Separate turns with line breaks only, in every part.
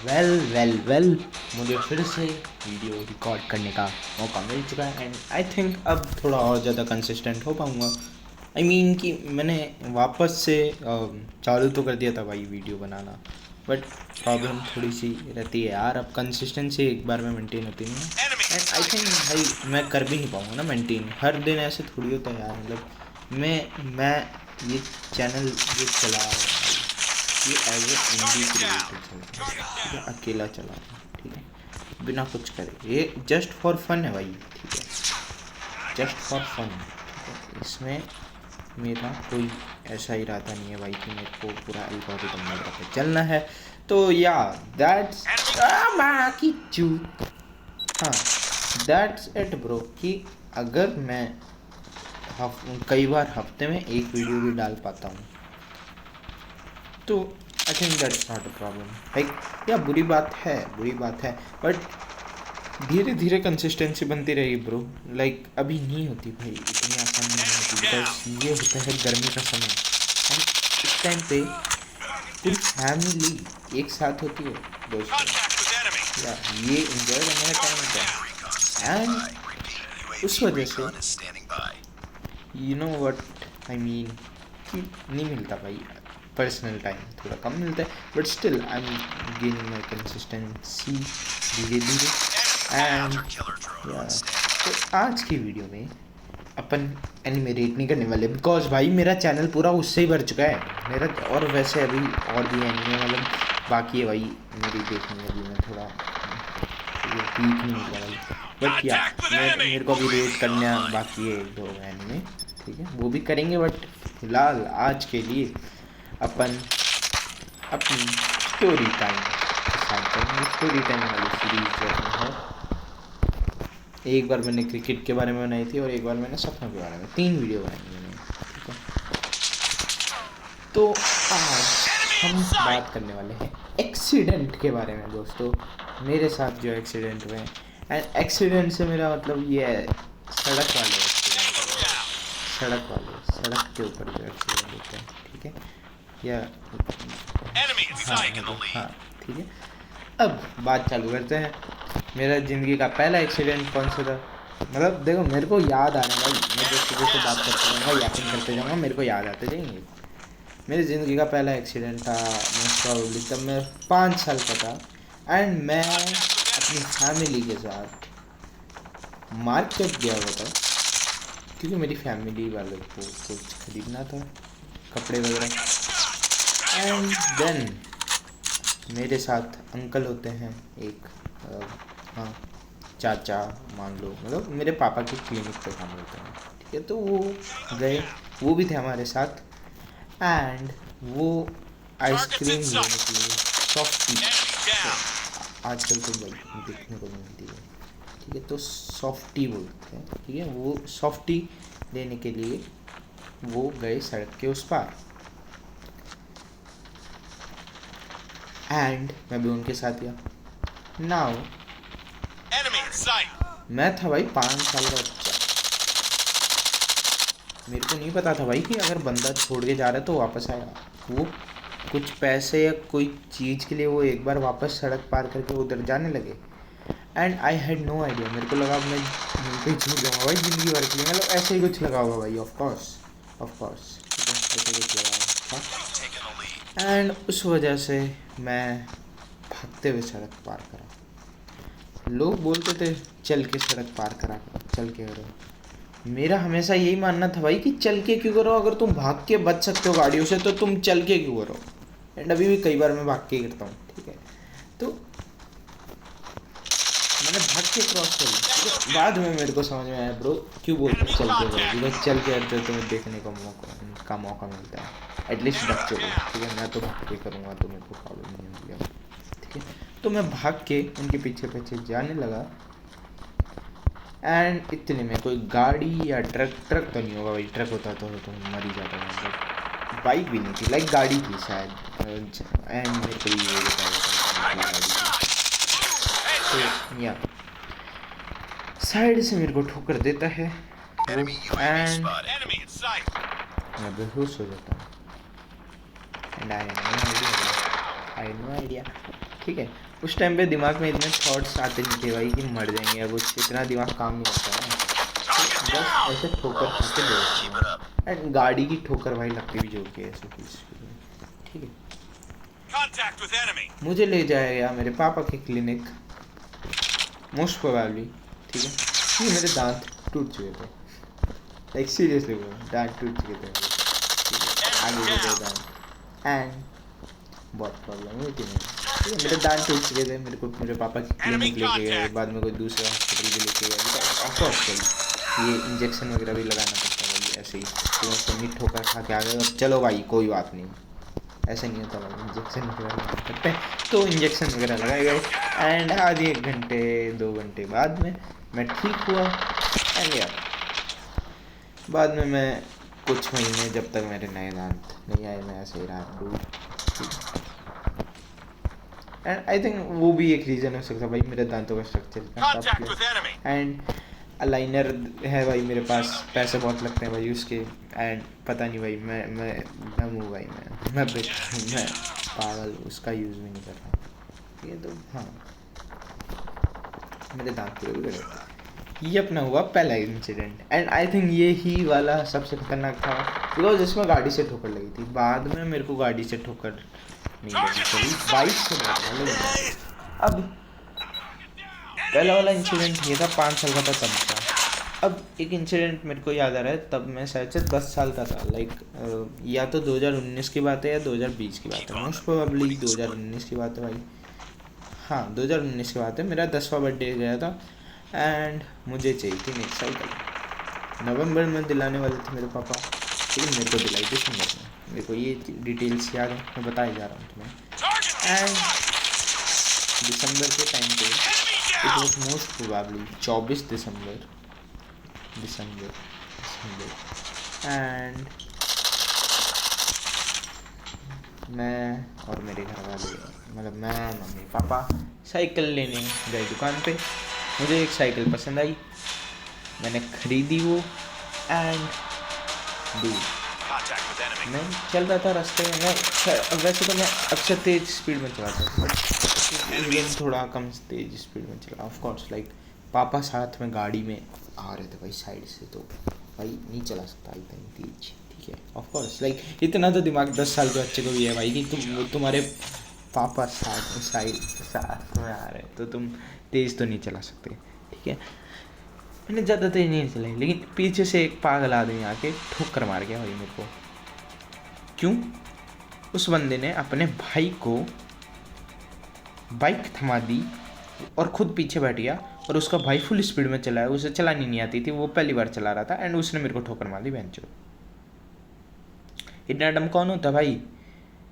Well मुझे फिर से वीडियो रिकॉर्ड करने का मौका मिल चुका है एंड आई थिंक अब थोड़ा और ज़्यादा कंसिस्टेंट हो पाऊँगा। आई मीन कि मैंने वापस से चालू तो कर दिया था भाई वीडियो बनाना, बट प्रॉब्लम थोड़ी सी रहती है यार। अब कंसिस्टेंसी एक बार में मेंटेन होती नहीं है एंड आई थिंक भाई मैं कर भी नहीं पाऊँगा ना मेंटेन हर दिन। ऐसे थोड़ी होता है यार। मतलब मैं ये चैनल ये चला रहा हूँ, ये एज ए इंडी क्रिएटर चल रहा है, ठीक है, अकेला चला रहा हूँ, ठीक है, बिना कुछ करे। ये जस्ट फॉर फन है भाई, ठीक है, जस्ट फॉर फन, ठीक है। इसमें मेरा कोई ऐसा इरादा नहीं है भाई कि मेरे को पूरा एल्गोरिथम मेरा पे चलना है। तो या दैट्स माँ की चू, हाँ दैट्स इट ब्रो। कि अगर मैं कई बार हफ्ते में एक वीडियो भी डाल पाता हूँ तो I think that's not a problem. Like या बुरी बात है, बट धीरे धीरे कंसिस्टेंसी बनती रहेगी ब्रो। लाइक अभी नहीं होती भाई, इतनी आसान नहीं होती, बिकॉज ये होता है गर्मी का समय एंड इस टाइम पे पूरी फैमिली एक साथ होती है दोस्तों, या ये इंजॉय करने का टाइम होता है एंड उस वजह से you know what I mean कि नहीं मिलता भाई पर्सनल टाइम, थोड़ा कम मिलता है, but still I am gaining my consistency धीरे धीरे एंड तो आज की वीडियो में अपन एनिमे रेट नहीं करने वाले, बिकॉज भाई मेरा चैनल पूरा उससे ही भर चुका है मेरा। और वैसे अभी और भी एनिमे मतलब बाकी है भाई मेरी देखने में, भी मैं थोड़ा पीक नहीं मिला भाई, बट या मेरे को भी रेट करना बाकी है एक दो एनिमे, ठीक है, वो भी करेंगे। बट फिलहाल आज के लिए अपन अपनी स्टोरी टाइम स्टार्ट करेंगे। स्टोरी टाइम वाली सीरीज जो है, एक बार मैंने क्रिकेट के बारे में बनाई थी और एक बार मैंने सपनों के बारे में, 3 वीडियो बनाई मैंने, ठीक है। तो आज हम बात करने वाले हैं एक्सीडेंट के बारे में दोस्तों। मेरे साथ जो एक्सीडेंट हुए एंड एक्सीडेंट से मेरा मतलब ये है सड़क वाले एक्सीडेंट, सड़क के ऊपर जो एक्सीडेंट होते हैं, ठीक है, या हाँ ठीक है। अब बात चालू करते हैं। मेरा ज़िंदगी का पहला एक्सीडेंट कौन सा था, मतलब देखो मेरे को याद आ रहा है भाई, मैं जो सुबह से बात करते जाऊँगा याकिंग करते जाऊँगा मेरे को याद आते जाएंगे। मेरी ज़िंदगी का पहला एक्सीडेंट था मोस्ट प्रॉब्ली तब मैं 5 साल का था एंड मैं अपनी फैमिली के साथ मार्केट गया हुआ था, क्योंकि मेरी फैमिली वालों को कुछ खरीदना था, कपड़े वगैरह। एंड देन मेरे साथ अंकल होते हैं एक, हाँ चाचा मान लो, मतलब मेरे पापा के क्लिनिक पे काम करते हैं, ठीक है। तो वो गए, वो भी थे हमारे साथ एंड वो आइसक्रीम लेने के लिए, सॉफ्टी, तो आजकल तो भाई देखने को मिलती है, ठीक है, तो सॉफ्टी बोलते हैं, ठीक है, वो सॉफ्टी लेने के लिए वो गए सड़क के उस पार एंड मैं भी उनके साथ गया। नाउ मैं था भाई 5 साल का बच्चा, मेरे को नहीं पता था भाई कि अगर बंदा छोड़ के जा रहा है तो वापस आएगा। वो कुछ पैसे या कोई चीज़ के लिए वो एक बार वापस सड़क पार करके उधर जाने लगे and I had no idea. मेरे को लगा मैं यहीं पे छूट जाऊँगा भाई ज़िंदगी भर के लिए, मतलब ऐसे ही कुछ लगा होगा भाई, ऑफ कोर्स ठीक है, ऐसे कुछ लगा था एंड उस वजह से मैं भागते हुए सड़क पार करा। लोग बोलते थे चल के सड़क पार करा करो, चल के करो। मेरा हमेशा यही मानना था भाई कि चल के क्यों करो, अगर तुम भाग के बच सकते हो गाड़ियों से तो तुम चल के क्यों करो। एंड अभी भी कई बार मैं भाग के ही करता हूँ, ठीक है। तो मैंने भाग के क्रॉस कर लिया, ठीक है। बाद में मेरे को समझ में आया ब्रो क्यों बोलते हैं चल के करो, बिकॉज चल के करते तुम्हें देखने का मौका मिलता है एटलीस्ट बच्चों को, ठीक है। मैं तो भाग के करूँगा तो मेरे को प्रॉब्लम नहीं होगी अब, ठीक है। तो मैं भाग के उनके पीछे पीछे जाने लगा एंड इतने में कोई गाड़ी या ट्रक तो नहीं होगा भाई, ट्रक होता तो मर ही जाता, मतलब बाइक भी नहीं थी, लाइक गाड़ी थी शायद एंड मेरे को ये गाड़ी थी। तो या साइड से मेरे को ठोकर देता है एंड मैं बेहोश हो जाता हूँ एंड आई नो आइडिया, ठीक है। उस टाइम पे दिमाग में इतने थॉट्स आते नहीं थे भाई कि मर जाएंगे, अब कुछ इतना दिमाग काम नहीं होता है। बस ऐसे ठोकर खा के दो, एंड गाड़ी की ठोकर भाई लगती भी जोर के ऐसे कुछ, ठीक है। मुझे ले जाएगा मेरे पापा के क्लिनिक मोस्ट प्रोबेबली, ठीक है, कि मेरे दांत टूट चुके थे, लाइक सीरियसली बोलो दांत टूट चुके थे मेरे, ठीक है, आगे के दांत, एंड बहुत प्रॉब्लम हुई थी मेरे, ठीक है। मेरे दांत टूट चुके थे, मेरे को मेरे पापा की क्लिनिक लेके गए, बाद में कोई दूसरे हॉस्पिटल भी लेके गए, ऑफकोर्स ये इंजेक्शन वगैरह भी लगाना पड़ता है भाई, ऐसे ही तो समी ठोकर खा के आ गए, अब चलो भाई कोई बात नहीं, ऐसा नहीं होता भाई, इंजेक्शन वगैरह लगा सकते हैं, तो इंजेक्शन वगैरह लगाए गए, एंड आधे 1 घंटे 2 घंटे बाद में मैं ठीक हुआ, एंड यार बाद में मैं कुछ महीने जब तक मेरे नए दांत नहीं आए मैं ऐसे ही रहा डूब, एंड आई थिंक वो भी एक रीज़न हो सकता है भाई, मेरे दांतों का स्ट्रक्चर, एंड अलाइनर है भाई मेरे पास, पैसे बहुत लगते हैं भाई उसके, एंड पता नहीं भाई मैं दम हूँ भाई, मैं पागल उसका यूज़ भी नहीं कर रहा, ये तो हाँ मेरे दांत पूरे भी गए। ये अपना हुआ पहला इंसिडेंट, एंड आई थिंक ये ही वाला सबसे खतरनाक था, बिकॉज इसमें गाड़ी से ठोकर लगी थी, बाद में मेरे को गाड़ी से ठोकर नहीं लगी, चली बाइक से लगी। अब पहला वाला इंसिडेंट ये था 5 साल का था तब का। अब एक इंसिडेंट मेरे को याद आ रहा है, तब मैं शायद से 10 साल का था, लाइक या तो 2019 की बात है या 2020 की बात है, मोस्ट प्रोबेबली 2019 की बात है भाई, हाँ 2019 की बात है। मेरा 10वां बर्थडे गया था, एंड मुझे चाहिए थी नई साइकिल, नवंबर में दिलाने वाले थे मेरे पापा, लेकिन मेरे को दिलाई दिसंबर में, मेरे को ये डिटेल्स याद है, मैं बताया जा रहा हूँ तुम्हें, एंड दिसंबर के टाइम पे it was most probably 24 December, and मैं और मेरे घर वाले, मतलब मैं मम्मी पापा साइकिल लेने गए दुकान पे, मुझे एक साइकिल पसंद आई, मैंने खरीदी वो, एंड मैं चल रहा था रास्ते में, मैं वैसे तो मैं अक्सर तेज़ स्पीड में चलाता हूँ, बट थोड़ा कम तेज़ स्पीड में चला, ऑफ कोर्स लाइक पापा साथ में गाड़ी में आ रहे थे भाई साइड से, तो भाई नहीं चला सकता इतना तेज, ठीक है, ऑफ कोर्स लाइक इतना तो दिमाग 10 साल के बच्चे को भी है भाई कि तुम्हारे पापा साथ में आ रहे हैं तो तुम तेज़ तो नहीं चला सकते, ठीक है। मैंने ज़्यादा तेज नहीं चलाई, लेकिन पीछे से एक पागल आदमी आके ठोकर मार गया भाई मेरे को। क्यों? उस बंदे ने अपने भाई को बाइक थमा दी और खुद पीछे बैठ गया, और उसका भाई फुल स्पीड में चलाया, उसे चलानी नहीं आती थी, वो पहली बार चला रहा था, एंड उसने मेरे को ठोकर मार दी बेंचो। इतना डम कौन होता भाई?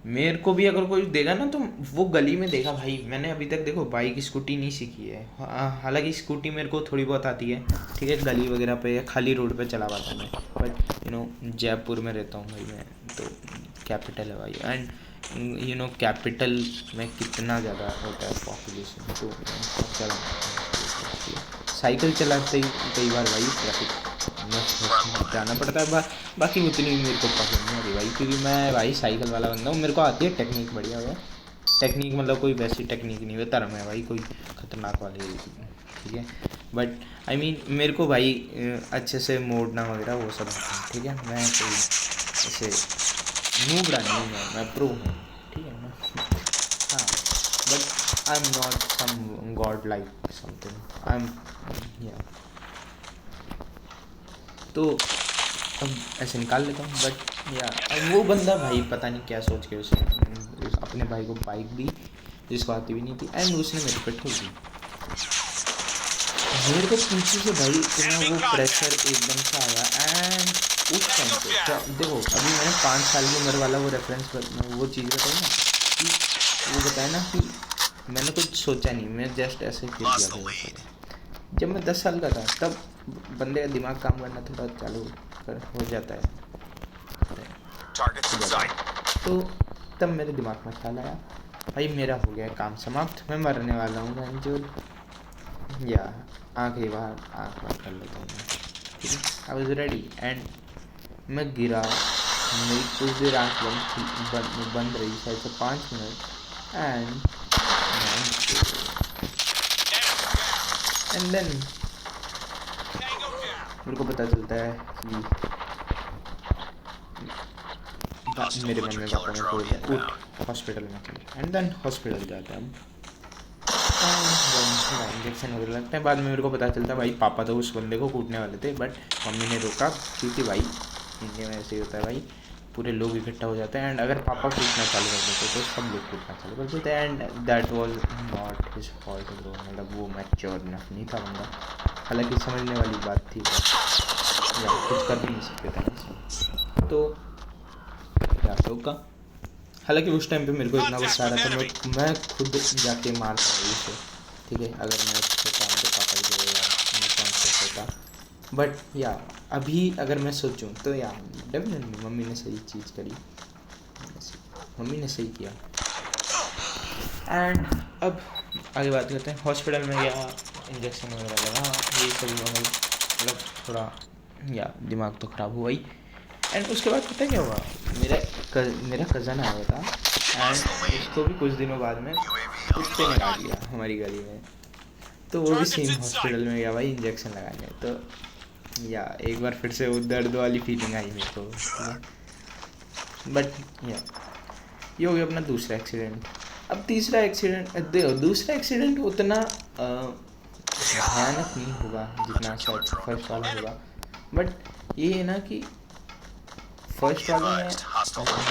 मेरे को भी अगर कोई देगा ना तो वो गली में देगा भाई। मैंने अभी तक देखो बाइक स्कूटी नहीं सीखी है, हालांकि स्कूटी मेरे को थोड़ी बहुत आती है, ठीक है, गली वगैरह पे या खाली रोड पे चला पाता मैं, बट जयपुर में रहता हूँ भाई मैं, तो कैपिटल है भाई, एंड कैपिटल में कितना ज़्यादा होता है पॉपुलेशन, तो चला साइकिल चलाते ही कई बार भाई ट्रैफिक में जाना पड़ता है, बाकी उतनी मेरे को पसंद नहीं आती भाई, क्योंकि मैं भाई साइकिल वाला बंदा हूँ, मेरे को आती है टेक्निक बढ़िया है, टेक्निक मतलब कोई वैसी टेक्निक नहीं है, तरम है भाई कोई खतरनाक वाली, ठीक है, बट आई मीन मेरे को भाई अच्छे से मोड़ना वगैरह वो सब, ठीक है, मैं कोई ऐसे नूबड़ा नहीं है, मैं प्रो हूँ, ठीक है ना, हाँ, but I am not some god like something, I am तो अब ऐसे निकाल लेता हूँ, बट या वो बंदा भाई पता नहीं क्या सोच के उसने अपने भाई को बाइक दी जिसको आती भी नहीं थी, एंड उसने मेरे पे ठोक दी। मेरे को पीछे से भाई इतना वो प्रेशर एकदम से आया, एंड उस टाइम पे देखो अभी मैंने 5 साल की उम्र वाला वो रेफरेंस वो चीज़ बताई ना, कि वो बताया ना कि मैंने कुछ सोचा नहीं, मैं जस्ट ऐसे फिर किया था। जब मैं 10 साल का था तब बंदे का दिमाग काम करना थोड़ा चालू हो जाता है, तो तब मेरे दिमाग में ख्याल आया भाई मेरा हो गया काम समाप्त, मैं मरने वाला हूँ जो, या आखिरी बार आँख बंद कर लेता हूँ, ठीक है, आई वॉज रेडी, एंड मैं गिरा, मेरी कुछ देर आँख बंद रही शायद से 5 मिनट, एंड एंड देन मेरे को पता चलता है कि मेरे मम्मी पापा मेरे को बोलते हैं उठ हॉस्पिटल में चल, एंड देन हॉस्पिटल जाते हैं हम। इंजेक्शन वगैरह लगता है। बाद में मेरे को पता चलता है भाई पापा तो उस बंदे को कूटने वाले थे, बट मम्मी ने रोका, क्योंकि भाई इंडिया में ऐसे ही होता है भाई, पूरे लोग इकट्ठा हो जाते हैं, एंड अगर पापा कूटना चालू कर देते तो सब लोग कूटना चालू कर देते हैं, and that was not his fault bro, मतलब वो मैच्योर इनफ नहीं था बंदा, हालांकि समझने वाली बात थी, या कुछ कर भी नहीं सकते थे इसमें, तो क्या रोका। हालांकि उस टाइम पे मेरे को इतना गुस्सा आ रहा था, मैं खुद जाके मार पाऊँ उसे, ठीक है, अगर मैं छोटा तो पापा ही बोलेगा मैं कॉन्शियस होता, बट या अभी अगर मैं सोचूं तो या डेफिनेटली मम्मी ने सही चीज़ करी, मम्मी ने सही किया। एंड अब आगे बात करते हैं, हॉस्पिटल में गया, इंजेक्शन वगैरह लगा, ये सब हुआ, मतलब थोड़ा या दिमाग तो ख़राब हुआ ही। एंड उसके बाद पता है क्या हुआ, मेरा कज़न आया था, एंड उसको भी कुछ दिनों बाद में कुत्ते ने काट लिया हमारी गली में, तो वो भी सेम हॉस्पिटल में गया भाई इंजेक्शन लगाने, तो या एक बार फिर से वो दर्द वाली फीलिंग आई मेरे को, बट या ये हो गया अपना दूसरा एक्सीडेंट। अब तीसरा एक्सीडेंट देखो, दूसरा एक्सीडेंट उतना भयानक नहीं होगा जितना शायद फर्स्ट वाला होगा, बट ये है ना कि फर्स्ट वाला में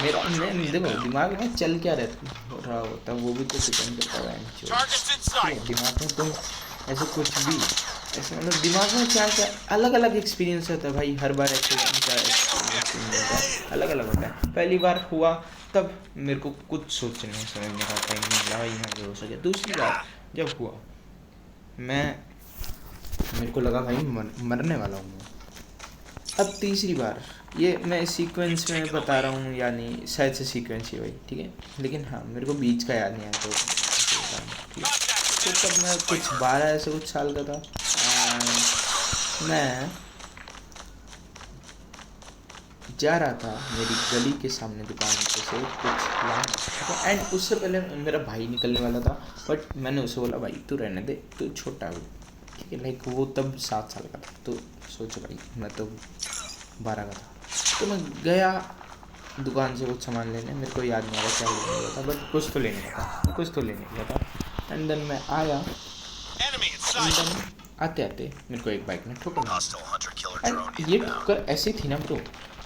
मेरा मैं देखो दिमाग में चल क्या रहा होता वो भी तो डिपेंड करता है दिमाग में, तुम ऐसे कुछ भी ऐसे मतलब दिमाग में क्या क्या अलग अलग एक्सपीरियंस होता है भाई, हर बार एक्सपीरियंस अलग अलग होता है। पहली बार हुआ तब मेरे को कुछ सोचने समझने का टाइम नहीं मिला भाई, यहाँ जो हो सके। दूसरी बार जब हुआ मेरे को लगा भाई मरने वाला हूँ मैं। अब तीसरी बार, ये मैं सीक्वेंस में बता रहा हूँ या नहीं, शायद से सीक्वेंस ही भाई, ठीक है, लेकिन हाँ मेरे को बीच का याद नहीं आया, तो ठीक है। तो तब मैं कुछ 12 ऐसे कुछ साल का था, मैं जा रहा था मेरी गली के सामने दुकान पे से कुछ लाना, एंड उससे पहले मेरा भाई निकलने वाला था, बट मैंने उसे बोला भाई तू रहने दे, तू छोटा है, ठीक है, लाइक वो तब 7 साल का था, तो सोचो भाई मैं तो 12 का था। तो मैं गया दुकान से कुछ सामान लेने, मेरे को याद नहीं आ रहा क्या लेने गया था, बट कुछ तो लेने गया था, एंड देन मैं आया, एंड देन आते आते मेरे को एक बाइक ने ठोकर मारी, एंड ये ठोकर ऐसी थी ना ब्रो,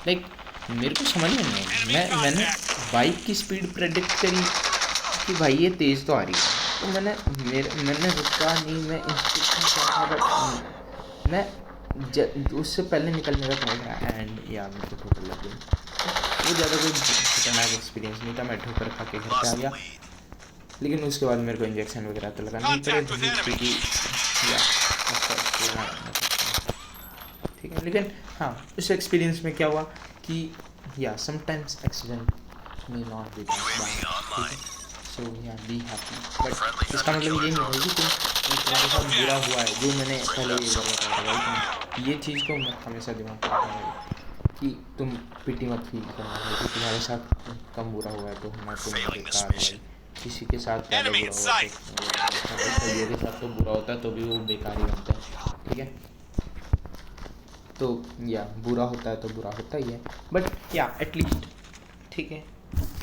लाइक मेरे को समझ में नहीं आई, मैंने बाइक की स्पीड प्रेडिक्ट करी कि भाई ये तेज़ तो आ रही है, तो मैंने रुका नहीं, मैं मैं उससे पहले निकलने का ट्राई करा, एंड या मेरे को ठोकर लग गई। वो ज़्यादा कोई खतरनाक एक्सपीरियंस नहीं था, मैं ठोकर खा के घर पे आ गया, लेकिन उसके बाद मेरे को इंजेक्शन वगैरह तो लगा नहीं पड़े, क्योंकि ठीक है। लेकिन हाँ उस एक्सपीरियंस में क्या हुआ कि या sometimes accident may not be bad, so या बी हैप्पी, बट इसका मतलब ये नहीं है कि तुम्हारे साथ बुरा हुआ है, जो मैंने पहले ये बताया था भाई, ये चीज़ को मत हमेशा दिमाग में रखना है कि तुम पिटी मत फील करना है कि तुम्हारे साथ कम बुरा हुआ है तो होना तुम्हें बेकार है, किसी के साथ ज़्यादा बुरा हुआ तो मेरे साथ तो बुरा होता है तो भी वो बेकार ही बनता है, ठीक है। तो या बुरा होता है तो बुरा होता ही है, बट या एटलीस्ट ठीक है,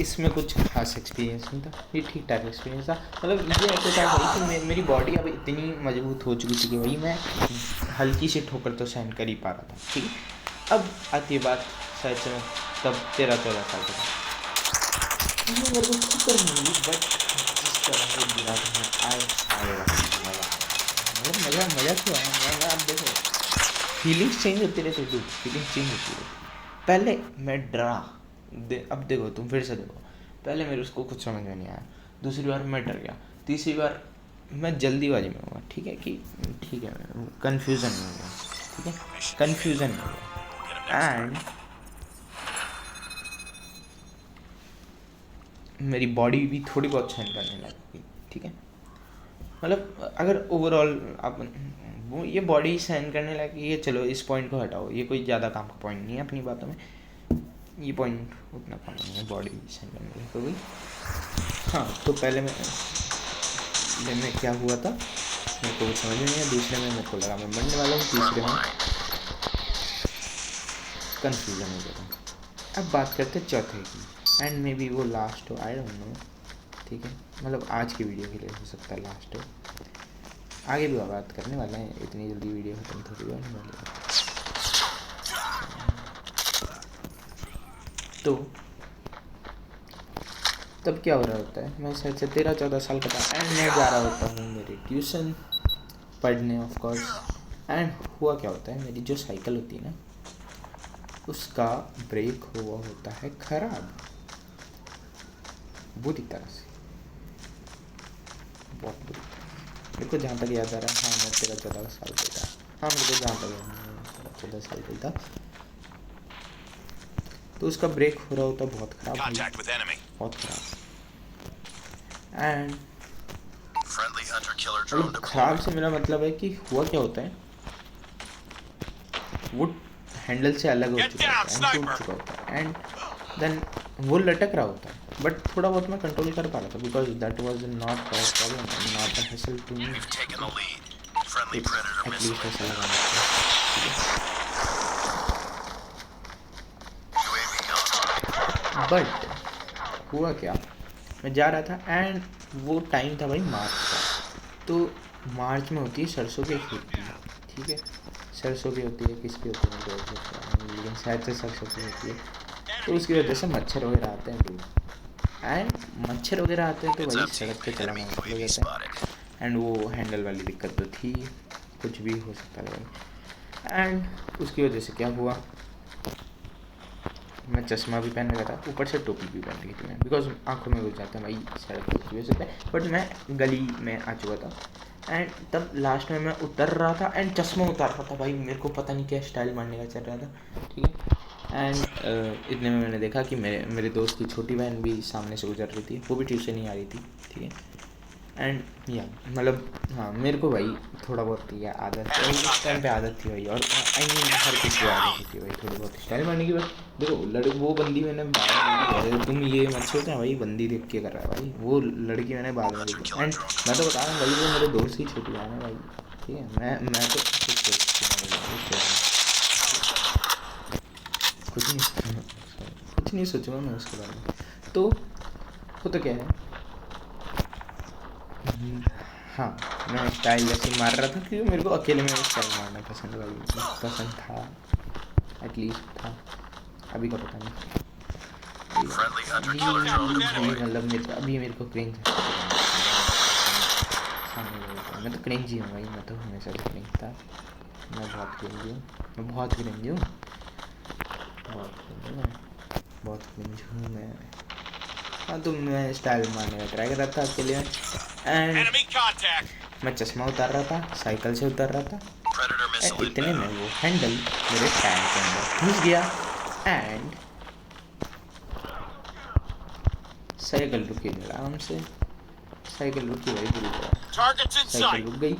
इसमें कुछ खास एक्सपीरियंस नहीं था, ये ठीक ठाक एक्सपीरियंस था, मतलब ये ऐसा था भाई कि मेरी बॉडी अब इतनी मजबूत हो चुकी थी कि भाई मैं हल्की सी ठोकर तो सहन कर ही पा रहा था, ठीक है। अब आती है बात शायद से मैं तब 13-14 साल का था, मेरे को फिक्र नहीं हुई, बट जिस तरह से गिरा था मज़ा क्यों आया, आप देखो फीलिंग्स चेंज होती रहती है, फीलिंग्स चेंज होती है। पहले मैं डरा, अब देखो तुम फिर से देखो, पहले मेरे उसको कुछ समझ में नहीं आया, दूसरी बार मैं डर गया, तीसरी बार मैं जल्दीबाजी में हुआ, ठीक है कि ठीक है कन्फ्यूज़न में हुआ, ठीक है कन्फ्यूज़न में हुआ, एंड मेरी बॉडी भी थोड़ी बहुत सहन करने लगी, ठीक है, मतलब अगर ओवरऑल आप वो ये बॉडी सहन करने लगी, ये चलो इस पॉइंट को हटाओ, ये कोई ज़्यादा काम का पॉइंट नहीं है अपनी बातों में, ये पॉइंट उतना काम नहीं है बॉडी सहन करने लगी, तो हाँ तो पहले मैं क्या हुआ था मेरे को समझ में नहीं है। दूसरे में मेरे को लगा मैं मरने वाला हूँ, तीसरे में कन्फ्यूज़न हो गया। अब बात करते हैं चौथे की, एंड मे बी वो लास्ट हो, आई डोंट नो। ठीक है, मतलब आज की वीडियो के लिए हो सकता है लास्ट हो, आगे भी बात करने वाले हैं, इतनी जल्दी वीडियो खत्म थोड़ी होने वाली है। तो तब क्या हो रहा होता है, मैं शायद से 13-14 साल का था एंड मैं जा रहा होता हूँ मेरी ट्यूशन पढ़ने ऑफ कोर्स। एंड हुआ क्या होता है, मेरी जो साइकिल होती है ना, उसका ब्रेक हुआ होता है ख़राब बुरी तरह से, बहुत बुरी तरह। मेरे को जहाँ तक याद आ रहा है, हाँ मैं 13-14 साल का था, हाँ मेरे को जहाँ तक 13-14 साल का था, तो उसका ब्रेक हो रहा होता बहुत ख़राब, बहुत ख़राब। एंड मतलब ख़राब से मेरा मतलब है कि हुआ क्या होता है, वो हैंडल से अलग हो चुका होता है, टूट चुका होता है, एंड देन वो लटक रहा होता है। बट थोड़ा बहुत मैं कंट्रोल कर पा रहा था, because that was not a problem, not a hassle to me, at least ऐसा लगा मुझको। बट हुआ क्या, मैं जा रहा था एंड वो टाइम था भाई मार्च का, तो मार्च में होती है सरसों की खेती, ठीक है, सरसों की होती है, किसकी होती है लेकिन शायद से सरसों की होती है, तो उसकी वजह से मच्छर वगैरह आते हैं दूर, एंड मच्छर वगैरह आते हैं तो वही सड़क पे चलाना मुश्किल हो जाता है, एंड वो हैंडल वाली दिक्कत तो थी, कुछ भी हो सकता है भाई। एंड उसकी वजह से क्या हुआ, मैं चश्मा भी पहन रखा था, ऊपर से टोपी भी पहन रखी थी मैं, बिकॉज आंखों में घुस जाता है भाई सड़क की वजह से, बट मैं गली में आ चुका था। एंड तब लास्ट में मैं उतर रहा था एंड चश्मा उतार रहा था भाई, मेरे को पता नहीं क्या स्टाइल मारने का चल रहा था, ठीक है। एंड इतने में मैंने देखा कि मेरे दोस्त की छोटी बहन भी सामने से गुजर रही थी, वो भी ट्यूशन ही आ रही थी, ठीक है। एंड या मतलब हाँ, मेरे को भाई थोड़ा बहुत या आदत है, उस टाइम पे आदत थी भाई, और आई मीन हर किसी को आदत होती है भाई थोड़ी बहुत स्टाइल मारने की। बस देखो वो बंदी मैंने बाद में, तुम ये मत सोचना भाई बंदी देख के कर रहा है भाई, वो लड़की मैंने बाद में देखी। एंड मैं तो बता रहा हूँ भाई, वो मेरे दोस्त की छोटी बहन है भाई, ठीक है। मैं तो कुछ नहीं सोचूंगा मैं उसके बारे में। तो वो तो क्या है, हाँ मैं स्टाइल जैसे मार रहा था, क्योंकि मेरे को अकेले में स्टाइल मारना पसंद था, एटलीस्ट था, अभी का पता नहीं। मतलब अभी मेरे को क्रिंज, मैं तो क्रिंज ही हूँ भाई, मैं तो हमेशा से क्रिंज था, मैं बहुत क्रिंज हूँ, मैं बहुत क्रिंज हूँ, बहुत क्रिंज हूँ मैं। हाँ तो मैं स्टाइल मारने का ट्राई कर रहा था अकेले में, एंड मैं चश्मा उतार रहा था, साइकिल से उतर रहा था, एंड इतने में वो हैंडल मेरे टायर के अंदर घुस गया, एंड साइकिल रुकी आराम से, साइकिल रुकी भाई पूरी तरह, साइकिल रुक गई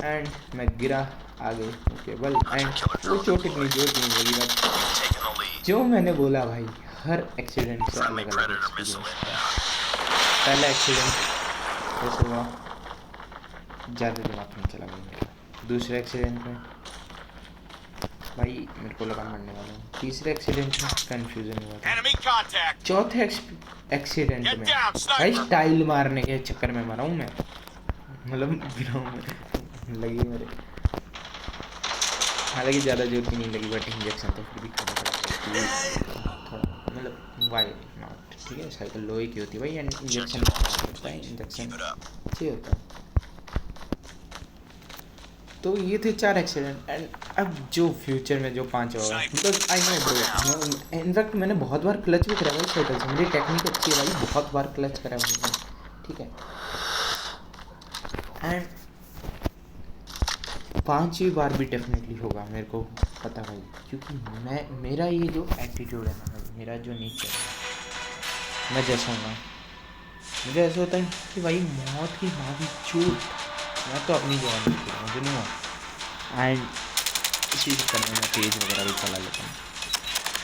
एंड मैं गिरा आगे केबल, एंड वो चोट इतनी जोर की नहीं लगी, बट जो मैंने बोला भाई हर एक्सीडेंट से अलग अलग एक्सपीरियंस था। पहला एक्सीडेंट कैसे हुआ, ज़्यादा दिमाग नहीं चला भाई मेरा, दूसरे एक्सीडेंट में भाई मेरे को लगा मरने वाला हूँ, तीसरे एक्सीडेंट में कन्फ्यूज़न हुआ था, चौथे एक्सीडेंट में भाई स्टाइल मारने के चक्कर में मरा हूँ मैं, मतलब ग्राउंड में लगी मेरे, हालांकि ज़्यादा जोर की नहीं लगी, बट इंजेक्शन तो फिर भी थोड़ा मतलब वाई नॉट, ठीक है। साइकिल लोहे की होती है भाई, एंड इंजेक्शन होता है, इंजेक्शन अच्छी होता है। तो ये थे 4 एक्सीडेंट, एंड अब जो फ्यूचर में जो 5 होगा, because I know bro, in fact मैंने बहुत बार क्लच भी करा भाई साइकिल से, मेरी टेक्निक अच्छी है भाई, बहुत बार क्लच करा मैंने, ठीक है। एंड 5वीं बार भी डेफिनेटली होगा, मेरे को पता भाई, क्योंकि मेरा ये जो एटीट्यूड है ना भाई, मेरा जो नेचर है, मैं जैसा हूँ ना, मुझे ऐसा होता है कि भाई मौत की माँ की चूट, मैं तो अपनी जवानी की मुझे नहीं हुआ, एंड इसी चक्कर में मैं तेज़ वगैरह भी चला लेता हूँ।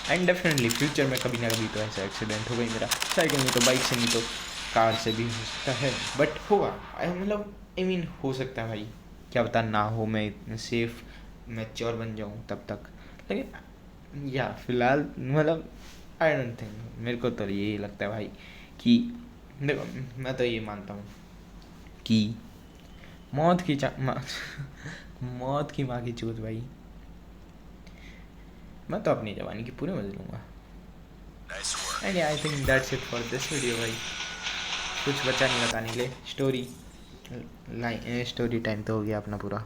एंड डेफिनेटली फ्यूचर में कभी ना कभी तो ऐसा एक्सीडेंट हो गई मेरा, साइकिल में तो, बाइक से नहीं तो कार से भी हो सकता है, बट होगा, मतलब आई मीन हो सकता है भाई, क्या पता ना हो, मैं सेफ मैच्योर बन जाऊँ तब तक। लेकिन या फिलहाल मतलब आई डोंट थिंक, मेरे को तो यही लगता है भाई कि देखो, मैं तो ये मानता हूँ कि मौत की मौत की माँ की चूत भाई, मैं तो अपनी जवानी की पूरे मजे लूँगा। And I think that's it for this video भाई। कुछ बचा नहीं बताने के लिए, स्टोरी टाइम तो हो गया अपना पूरा।